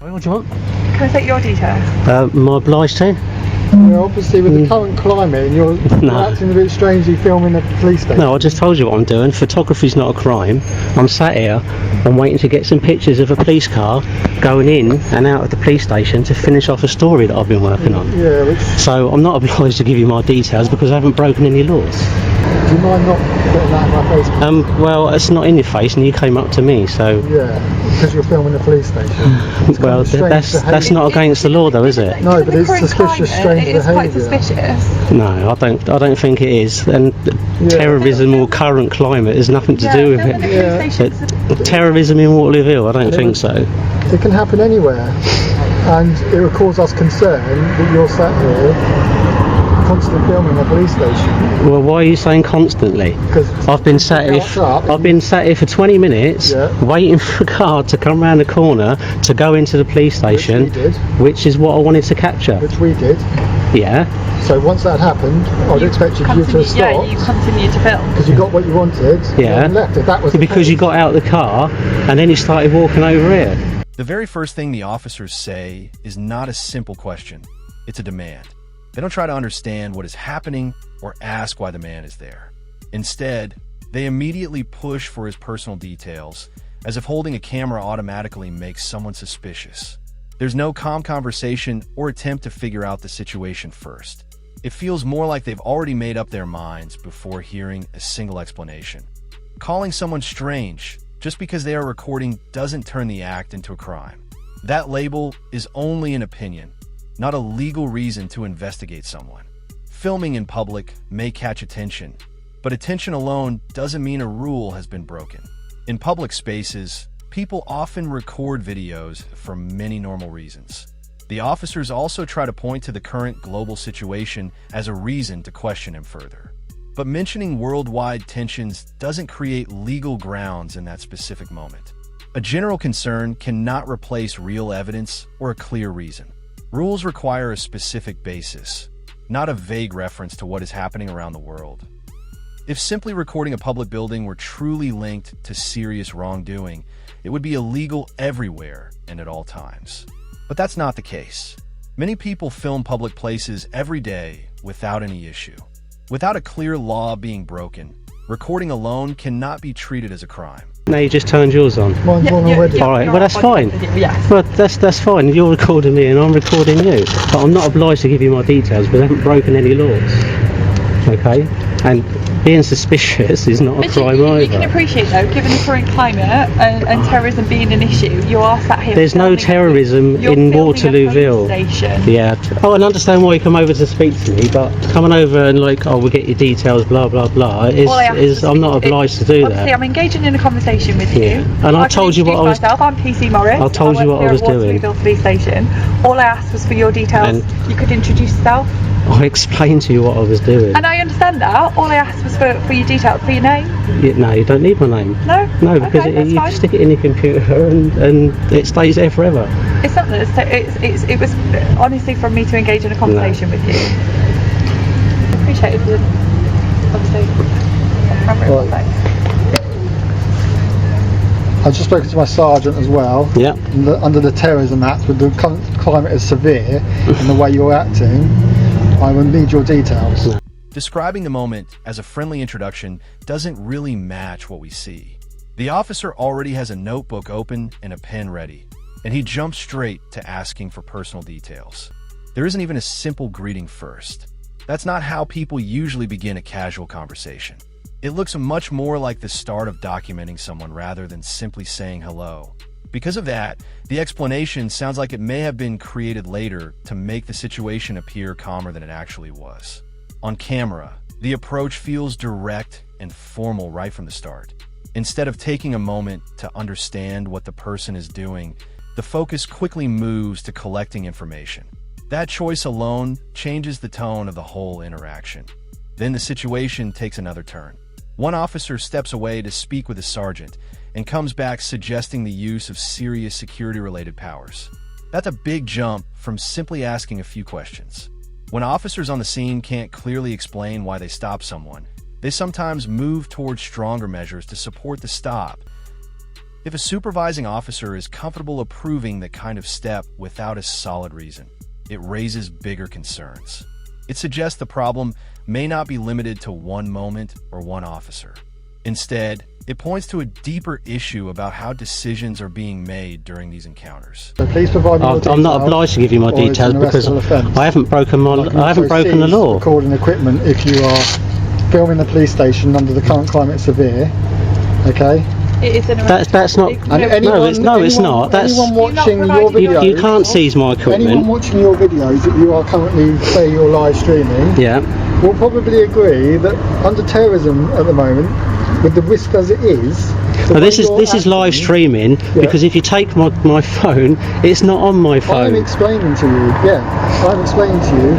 What do you want? Can I take your details? Am I obliged to? Well, obviously with the current climate and you're acting a bit strangely filming a police station. No, I just told you what I'm doing. Photography's not a crime. I'm sat here, I'm waiting to get some pictures of a police car going in and out of the police station to finish off a story that I've been working on. Yeah, which... So I'm not obliged to give you my details because I haven't broken any laws. Do you mind not putting that in my face? Well, it's not in your face and you came up to me, so... Yeah, because you're filming a police station. Well, that's not against the law though, is it? No, but it's suspicious, strange behaviour. It is quite suspicious. No, I don't think it is. And terrorism or current climate has nothing to do with it. Terrorism in Waterlooville, I don't think so. It can happen anywhere, and it will cause us concern that you're sat here constantly filming a police station. Well, why are you saying constantly? Because I've been sat here for 20 minutes waiting for a car to come round the corner to go into the police station, which is what I wanted to capture. Which we did. Yeah. So once that happened, I'd expect you to stop. Yeah, you continued to film. Because you got what you wanted and left. If that was because you got out of the car and then you started walking over here. The very first thing the officers say is not a simple question. It's a demand. They don't try to understand what is happening or ask why the man is there. Instead, they immediately push for his personal details, as if holding a camera automatically makes someone suspicious. There's no calm conversation or attempt to figure out the situation first. It feels more like they've already made up their minds before hearing a single explanation. Calling someone strange just because they are recording doesn't turn the act into a crime. That label is only an opinion, not a legal reason to investigate someone. Filming in public may catch attention, but attention alone doesn't mean a rule has been broken. In public spaces, people often record videos for many normal reasons. The officers also try to point to the current global situation as a reason to question him further. But mentioning worldwide tensions doesn't create legal grounds in that specific moment. A general concern cannot replace real evidence or a clear reason. Rules require a specific basis, not a vague reference to what is happening around the world. If simply recording a public building were truly linked to serious wrongdoing, it would be illegal everywhere and at all times. But that's not the case. Many people film public places every day without any issue. Without a clear law being broken, recording alone cannot be treated as a crime. Now you just turned yours on. Mine's on already. Alright, well that's fine. Well, that's fine. You're recording me and I'm recording you. But I'm not obliged to give you my details because I haven't broken any laws. Okay? And being suspicious is not a crime either. You can appreciate though, given the current climate and terrorism being an issue, you are sat here. There's no terrorism in Waterlooville. Yeah. Oh, I understand why you come over to speak to me, but coming over and like, oh, we'll get your details, blah blah blah, I'm not obliged to do that. Obviously, I'm engaging in a conversation with you. Yeah. And I told you what I was. I'm PC Morris. I told you what I was doing. Waterlooville Police Station. All I asked was for your details. You could introduce yourself. I explained to you what I was doing. And I understand that. All I asked was for your details, for your name. No, you don't need my name. No? No, because you stick it in your computer and it stays there forever. It's not that. It was honestly from me to engage in a conversation with you. Appreciate it. Obviously. I've just spoken to my sergeant as well. Yeah. Under the Terrorism Act, with the climate as severe and the way you're acting, I will need your details. Describing the moment as a friendly introduction doesn't really match what we see. The officer already has a notebook open and a pen ready, and he jumps straight to asking for personal details. There isn't even a simple greeting first. That's not how people usually begin a casual conversation. It looks much more like the start of documenting someone rather than simply saying hello. Because of that, the explanation sounds like it may have been created later to make the situation appear calmer than it actually was. On camera, the approach feels direct and formal right from the start. Instead of taking a moment to understand what the person is doing, the focus quickly moves to collecting information. That choice alone changes the tone of the whole interaction. Then the situation takes another turn. One officer steps away to speak with a sergeant and comes back suggesting the use of serious security-related powers. That's a big jump from simply asking a few questions. When officers on the scene can't clearly explain why they stop someone, they sometimes move towards stronger measures to support the stop. If a supervising officer is comfortable approving that kind of step without a solid reason, it raises bigger concerns. It suggests the problem may not be limited to one moment or one officer. Instead, it points to a deeper issue about how decisions are being made during these encounters. So please provide me your I'm not details, obliged to give you my or it's details an because arrestable offence. I haven't broken I can I haven't also broken the seize law. recording equipment if you are filming the police station under the current climate severe. Okay. It is an That's not. And No, it's not. That's anyone watching You're your not providing videos. you can't seize my Anyone equipment. watching your videos that you are currently, say, you're live streaming, Yeah. will probably agree that under terrorism at the moment, with the risk as it is. the But way this is you're live acting- streaming because if you take my phone, it's not on my I'm phone. explaining to you, I'm explaining to you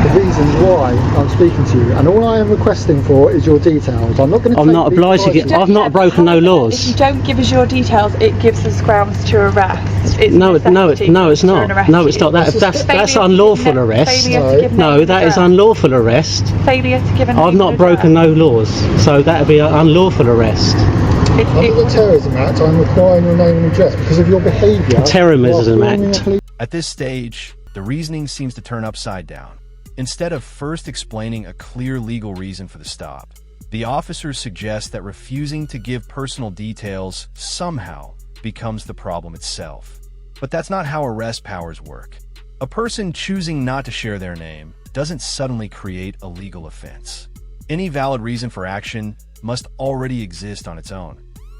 the reasons why I'm speaking to you, and all I am requesting for is your details. I'm not going to. I'm not obliged to get. I've not broken no If you laws. don't give us your details, it gives us grounds to arrest. It's No, it's not. necessity No, it's to not. arrest No, it's you. not. That's unlawful arrest. Failure to give No, name and that is address. unlawful arrest. Failure to give a name I've not and broken no address. laws, so that would be an unlawful arrest. Under the Terrorism Act, I'm requiring your name and address because of your behaviour. Terrorism while filming Act. a police- At this stage, the reasoning seems to turn upside down. Instead of first explaining a clear legal reason for the stop, the officers suggest that refusing to give personal details somehow becomes the problem itself. But that's not how arrest powers work. A person choosing not to share their name doesn't suddenly create a legal offense. Any valid reason for action must already exist on its own.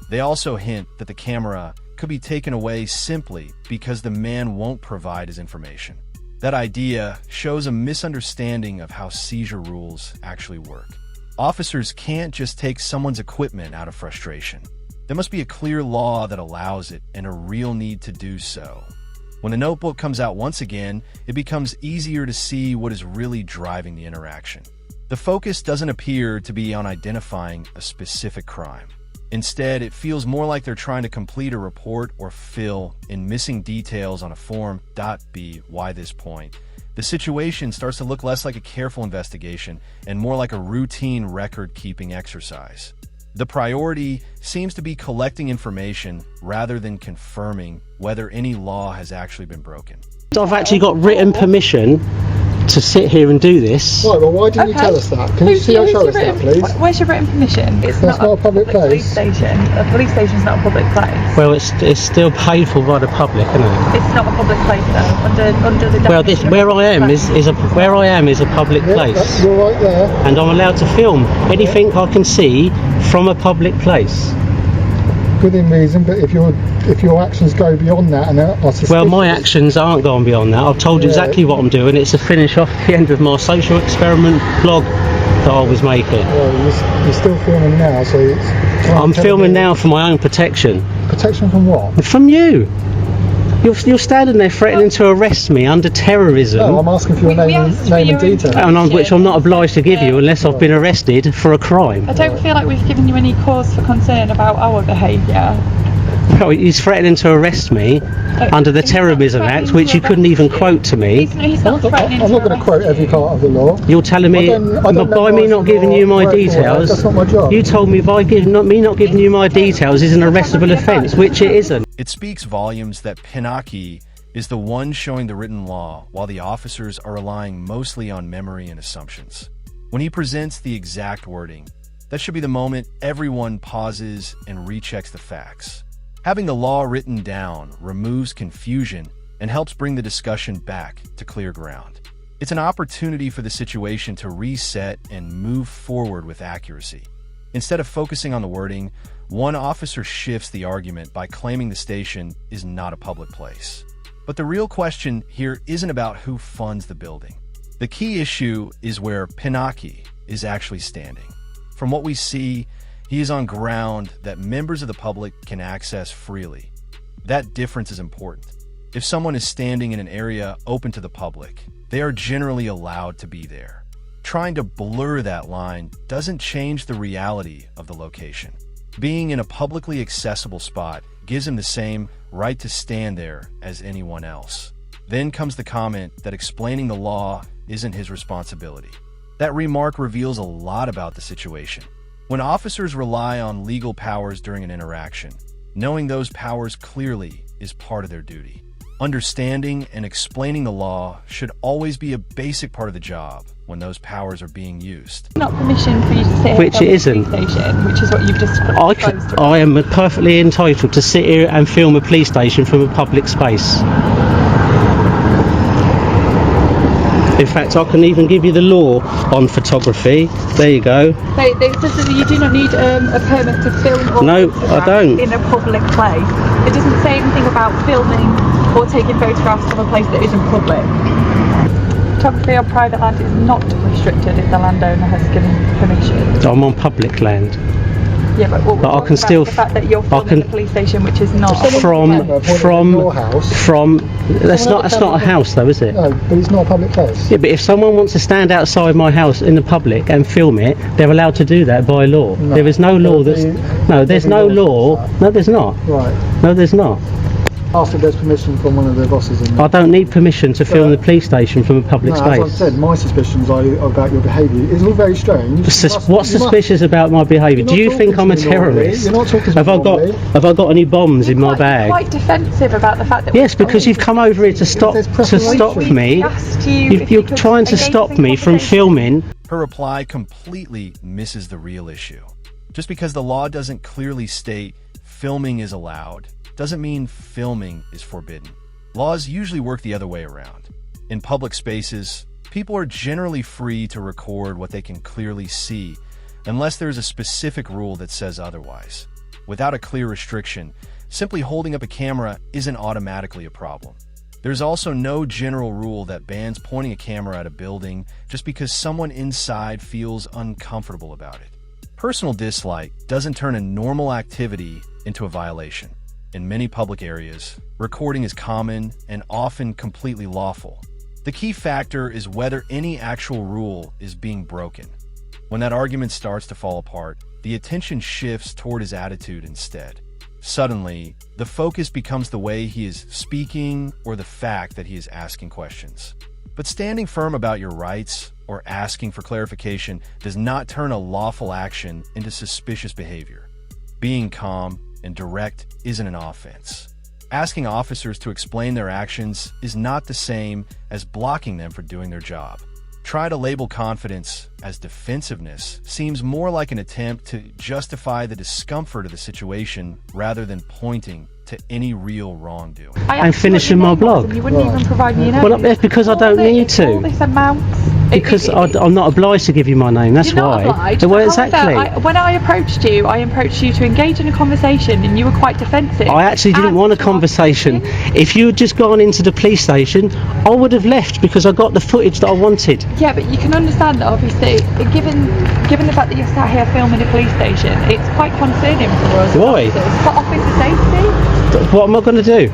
They also hint that the camera could be taken away simply because the man won't provide his information. That idea shows a misunderstanding of how seizure rules actually work. Officers can't just take someone's equipment out of frustration. There must be a clear law that allows it and a real need to do so. When the notebook comes out once again, it becomes easier to see what is really driving the interaction. The focus doesn't appear to be on identifying a specific crime. Instead, it feels more like they're trying to complete a report or fill in missing details on a form. B. Why this point? The situation starts to look less like a careful investigation and more like a routine record-keeping exercise. The priority seems to be collecting information rather than confirming whether any law has actually been broken. I've actually got written permission to sit here and do this. Right, well, why didn't you tell us that? Can you see or show us that, please? Where's your written permission? It's That's not a public police place. station. A police station's not a public place. Well, it's still paid for by the public, isn't it? It's not a public place though. Under the Well, this definition of where a I am public is a public Yeah, place, you're right there. and I'm allowed to film anything I can see from a public place. Within reason, but if your actions go beyond that and are suspicious, Well, my actions aren't gone beyond that. I've told you Yeah. exactly what I'm doing. It's a finish off the end of my social experiment blog that I was making. Well, you're still filming now, so it's. I'm filming now for my own protection. Protection from what? From you. You're standing there threatening to arrest me under terrorism, No, I'm asking for your We name asked for and your details. which I'm not obliged to give you unless I've been arrested for a crime. I don't feel like we've given you any cause for concern about our behaviour. Well, he's threatening to arrest me under the He's not Terrorism Act, threatening which to you couldn't arrest even you. quote to me. He's not threatening I'm not to going to quote arrest every you. part of the law. You're telling me, I don't by me memorise not giving your you my word for word. details, That's not my job. you told me me not giving you my details is an arrestable offence, which it isn't. It speaks volumes that Pinocchi is the one showing the written law, while the officers are relying mostly on memory and assumptions. When he presents the exact wording, that should be the moment everyone pauses and rechecks the facts. Having the law written down removes confusion and helps bring the discussion back to clear ground. It's an opportunity for the situation to reset and move forward with accuracy. Instead of focusing on the wording, one officer shifts the argument by claiming the station is not a public place. But the real question here isn't about who funds the building. The key issue is where Pinocchi is actually standing. From what we see, he is on ground that members of the public can access freely. That difference is important. If someone is standing in an area open to the public, they are generally allowed to be there. Trying to blur that line doesn't change the reality of the location. Being in a publicly accessible spot gives him the same right to stand there as anyone else. Then comes the comment that explaining the law isn't his responsibility. That remark reveals a lot about the situation. When officers rely on legal powers during an interaction, Knowing those powers clearly is part of their duty. Understanding and explaining the law should always be a basic part of the job when those powers are being used. Not permission for you to sit Which here it isn't. at the police station, which is what you've just proposed to I am perfectly entitled to sit here and film a police station from a public space. In fact, I can even give you the law on photography. There you go. So it says that you do not need a permit to film or No, photograph I don't. in a public place. It doesn't say anything about filming or taking photographs of a place that isn't public. Photography on private land is not restricted if the landowner has given permission. I'm on public land. Yeah, but what we're But I talking can about still is the fact that you're I filming can- the police station, which is not From your house. that's not a house though, is it? No, but it's not a public place. Yeah, but if someone wants to stand outside my house in the public and film it, they're allowed to do that by law. No. There is no law There'll there's be no laws law. against that. No, there's not. Right. No, there's not. After there's permission from one of the bosses in there. I don't need permission to film the police station from a public No, as I've space. said, my suspicions are about your behaviour. It's all very strange. What's suspicious about my behaviour? You're Do you not think I'm a talking to me normally. terrorist? You're not talking to me Have I normally. got any bombs in my You're bag? quite defensive about the fact that Yes, because you've come over here to stop there's preparation. me. We asked you if You're you could trying to engage stop in me from conversation. filming. Her reply completely misses the real issue. Just because the law doesn't clearly state filming is allowed doesn't mean filming is forbidden. Laws usually work the other way around. In public spaces, people are generally free to record what they can clearly see, unless there's a specific rule that says otherwise. Without a clear restriction, simply holding up a camera isn't automatically a problem. There's also no general rule that bans pointing a camera at a building just because someone inside feels uncomfortable about it. Personal dislike doesn't turn a normal activity into a violation. In many public areas, recording is common and often completely lawful. The key factor is whether any actual rule is being broken. When that argument starts to fall apart, the attention shifts toward his attitude instead. Suddenly, the focus becomes the way he is speaking or the fact that he is asking questions. But standing firm about your rights or asking for clarification does not turn a lawful action into suspicious behavior. Being calm and direct isn't an offense. Asking officers to explain their actions is not the same as blocking them for doing their job. Try to label confidence as defensiveness seems more like an attempt to justify the discomfort of the situation rather than pointing to any real wrongdoing. And finishing my blog. You wouldn't even provide me your name. Well, that's because I don't need to. All this amounts. Because I'm not obliged to give you my name, that's You're not why. obliged. Well, However, exactly. when I approached you to engage in a conversation, and you were quite defensive. I actually didn't want a And to ask conversation. questions. If you had just gone into the police station, I would have left because I got the footage that I wanted. Yeah, but you can understand that obviously, given the fact that you're sat here filming a police station, it's quite concerning for us. Why? Officers, for officer safety. What am I going to do?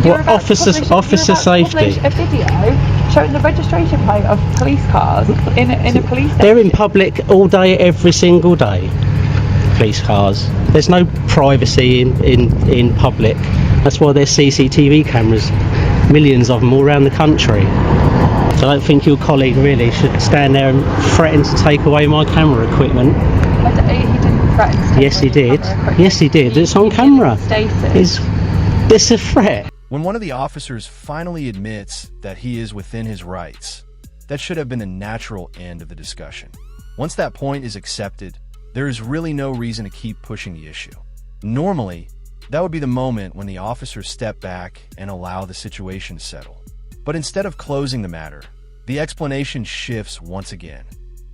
You're What about to officer publish- you're about to safety? publish a video showing the registration plate of police cars in a police station. They're in public all day, every single day. Police cars. There's no privacy in public. That's why there's CCTV cameras, millions of them all around the country. I don't think your colleague really should stand there and threaten to take away my camera equipment. He didn't threaten to take Yes, he away your did. camera equipment. Yes, he did. It's on He camera. stated. Is this a threat? When one of the officers finally admits that he is within his rights, that should have been the natural end of the discussion. Once that point is accepted, there is really no reason to keep pushing the issue. Normally, that would be the moment when the officers step back and allow the situation to settle. But instead of closing the matter, the explanation shifts once again.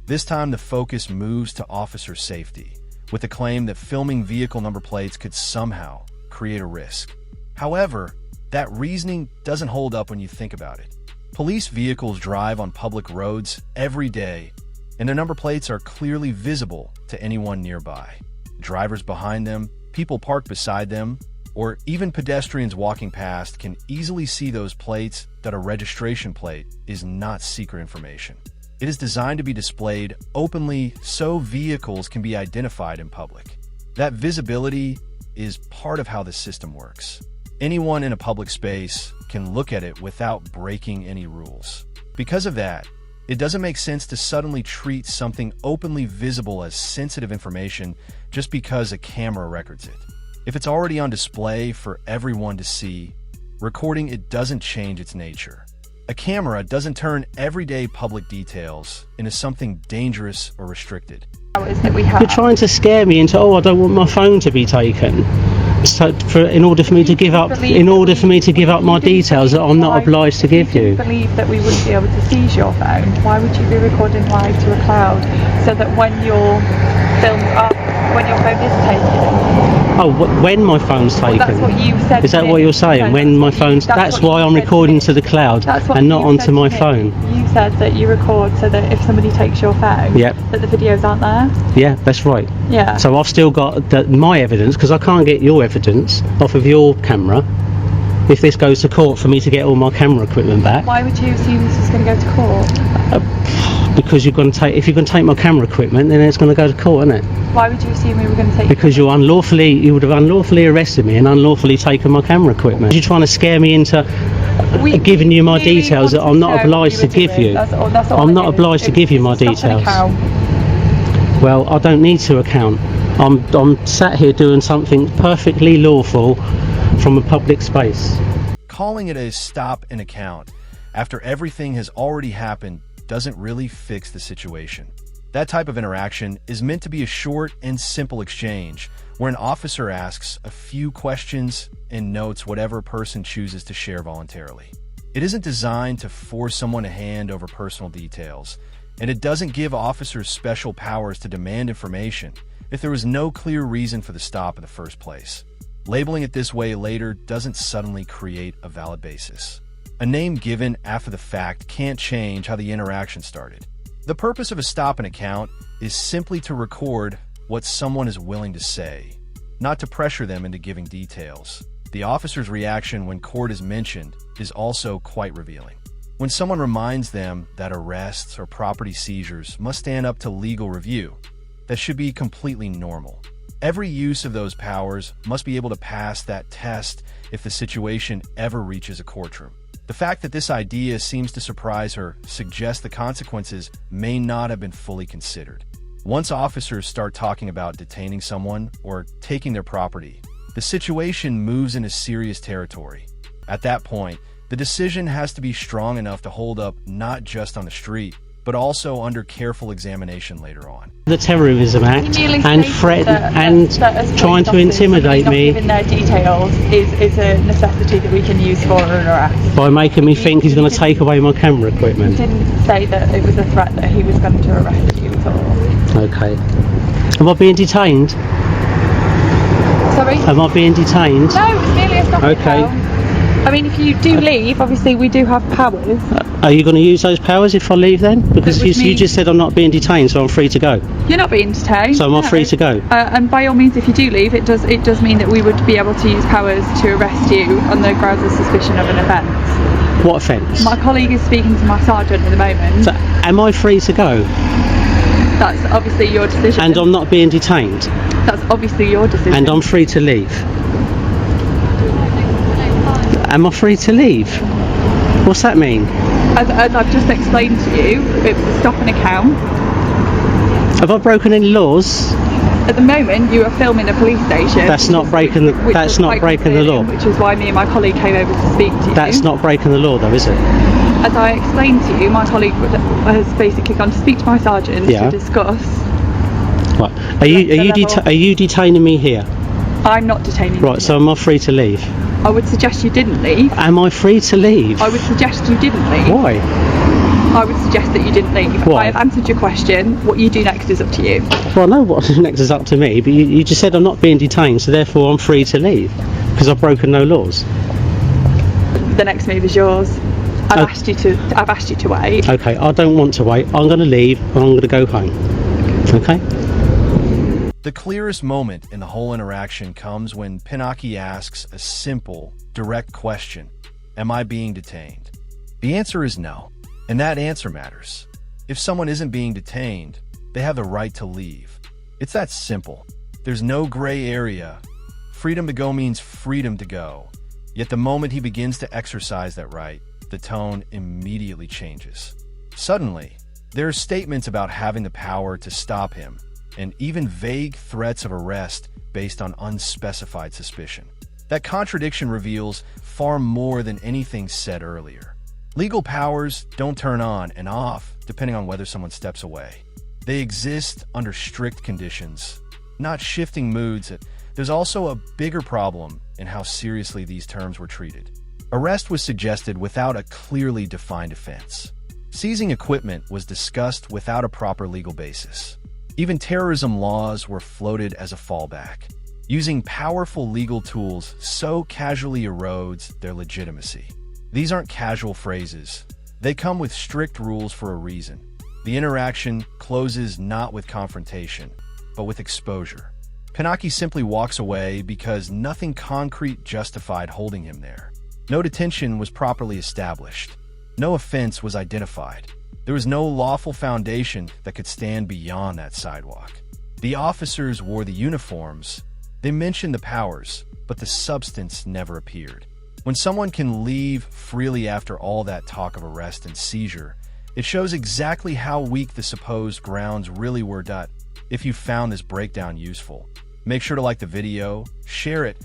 This time the focus moves to officer safety, with the claim that filming vehicle number plates could somehow create a risk. However, that reasoning doesn't hold up when you think about it. Police vehicles drive on public roads every day, and their number plates are clearly visible to anyone nearby. Drivers behind them, people parked beside them, or even pedestrians walking past can easily see those plates that a registration plate is not secret information. It is designed to be displayed openly so vehicles can be identified in public. That visibility is part of how the system works. Anyone in a public space can look at it without breaking any rules. Because of that, it doesn't make sense to suddenly treat something openly visible as sensitive information just because a camera records it. If it's already on display for everyone to see, recording it doesn't change its nature. A camera doesn't turn everyday public details into something dangerous or restricted. That we have. You're trying to scare me into, oh, I don't want my phone to be taken. So, in order for me to give up my details that I'm not obliged to give you. If you believe that we wouldn't be able to seize your phone, why would you be recording live to a cloud so that when your phone is taken? Oh, when my phone's taken? That's what you said. Is that what you're saying? No, when my phone's... That's why I'm recording to the cloud and not onto my phone. You said that you record so that if somebody takes your phone, yep, that the videos aren't there? Yeah, that's right. Yeah. So I've still got my evidence, because I can't get your evidence off of your camera if this goes to court for me to get all my camera equipment back. Why would you assume this was going to go to court? Because if you're going to take my camera equipment, then it's going to go to court, isn't it? Why would you assume we were going to take? Because you would have unlawfully arrested me and unlawfully taken my camera equipment. You're trying to scare me into giving you my details that I'm not obliged to give you. I'm not obliged to give you my details. Well, I don't need to account. I'm sat here doing something perfectly lawful from a public space. Calling it a stop and account after everything has already happened doesn't really fix the situation. That type of interaction is meant to be a short and simple exchange where an officer asks a few questions and notes whatever a person chooses to share voluntarily. It isn't designed to force someone to hand over personal details, and it doesn't give officers special powers to demand information if there was no clear reason for the stop in the first place. Labeling it this way later doesn't suddenly create a valid basis. A name given after the fact can't change how the interaction started. The purpose of a stop and account is simply to record what someone is willing to say, not to pressure them into giving details. The officer's reaction when court is mentioned is also quite revealing. When someone reminds them that arrests or property seizures must stand up to legal review, that should be completely normal. Every use of those powers must be able to pass that test if the situation ever reaches a courtroom. The fact that this idea seems to surprise her suggests the consequences may not have been fully considered. Once officers start talking about detaining someone or taking their property, the situation moves into serious territory. At that point, the decision has to be strong enough to hold up not just on the street, but also under careful examination later on. The Terrorism Act and threaten and trying to intimidate me. Giving their details is a necessity that we can use for an arrest. By making me think he's going to take away my camera equipment. He didn't say that it was a threat that he was going to arrest you at all. Okay. Am I being detained? Sorry? Am I being detained? No, it's merely a stop and Okay. account. I mean, if you do leave, obviously we do have powers. Are you going to use those powers if I leave then? Because you just said I'm not being detained, so I'm free to go. You're not being detained. So am I free to go? And by all means, if you do leave, it does mean that we would be able to use powers to arrest you on the grounds of suspicion of an offence. What offence? My colleague is speaking to my sergeant at the moment. So, am I free to go? That's obviously your decision. And I'm not being detained? That's obviously your decision. And I'm free to leave? Am I free to leave? What's that mean? As I've just explained to you, it's a stop and account. Have I broken any laws? At the moment, you are filming a police station. That's not breaking the. That's not breaking the law. Which is why me and my colleague came over to speak to you. That's not breaking the law, though, is it? As I explained to you, my colleague has basically gone to speak to my sergeant to discuss. Right. Are you detaining me here? I'm not detaining you. Right. So am I free to leave? I would suggest you didn't leave. Am I free to leave? I would suggest you didn't leave. Why? I would suggest that you didn't leave. Why? I have answered your question. What you do next is up to you. Well, I know what next is up to me, but you just said I'm not being detained, so therefore I'm free to leave because I've broken no laws. The next move is yours. I've asked you to wait. Okay, I don't want to wait. I'm going to leave and I'm going to go home. Okay? The clearest moment in the whole interaction comes when Pinocchio asks a simple, direct question: am I being detained? The answer is no, and that answer matters. If someone isn't being detained, they have the right to leave. It's that simple. There's no gray area. Freedom to go means freedom to go. Yet the moment he begins to exercise that right, the tone immediately changes. Suddenly, there are statements about having the power to stop him, and even vague threats of arrest based on unspecified suspicion. That contradiction reveals far more than anything said earlier. Legal powers don't turn on and off depending on whether someone steps away. They exist under strict conditions, not shifting moods. There's also a bigger problem in how seriously these terms were treated. Arrest was suggested without a clearly defined offense. Seizing equipment was discussed without a proper legal basis. Even terrorism laws were floated as a fallback. Using powerful legal tools so casually erodes their legitimacy. These aren't casual phrases. They come with strict rules for a reason. The interaction closes not with confrontation, but with exposure. Pinocchio simply walks away because nothing concrete justified holding him there. No detention was properly established. No offense was identified. There was no lawful foundation that could stand beyond that sidewalk. The officers wore the uniforms. They mentioned the powers, but the substance never appeared. When someone can leave freely after all that talk of arrest and seizure, it shows exactly how weak the supposed grounds really were. If you found this breakdown useful, make sure to like the video, share it,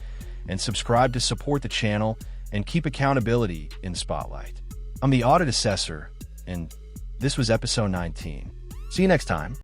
and subscribe to support the channel and keep accountability in the spotlight. I'm the Audit Assessor, and this was episode 19. See you next time.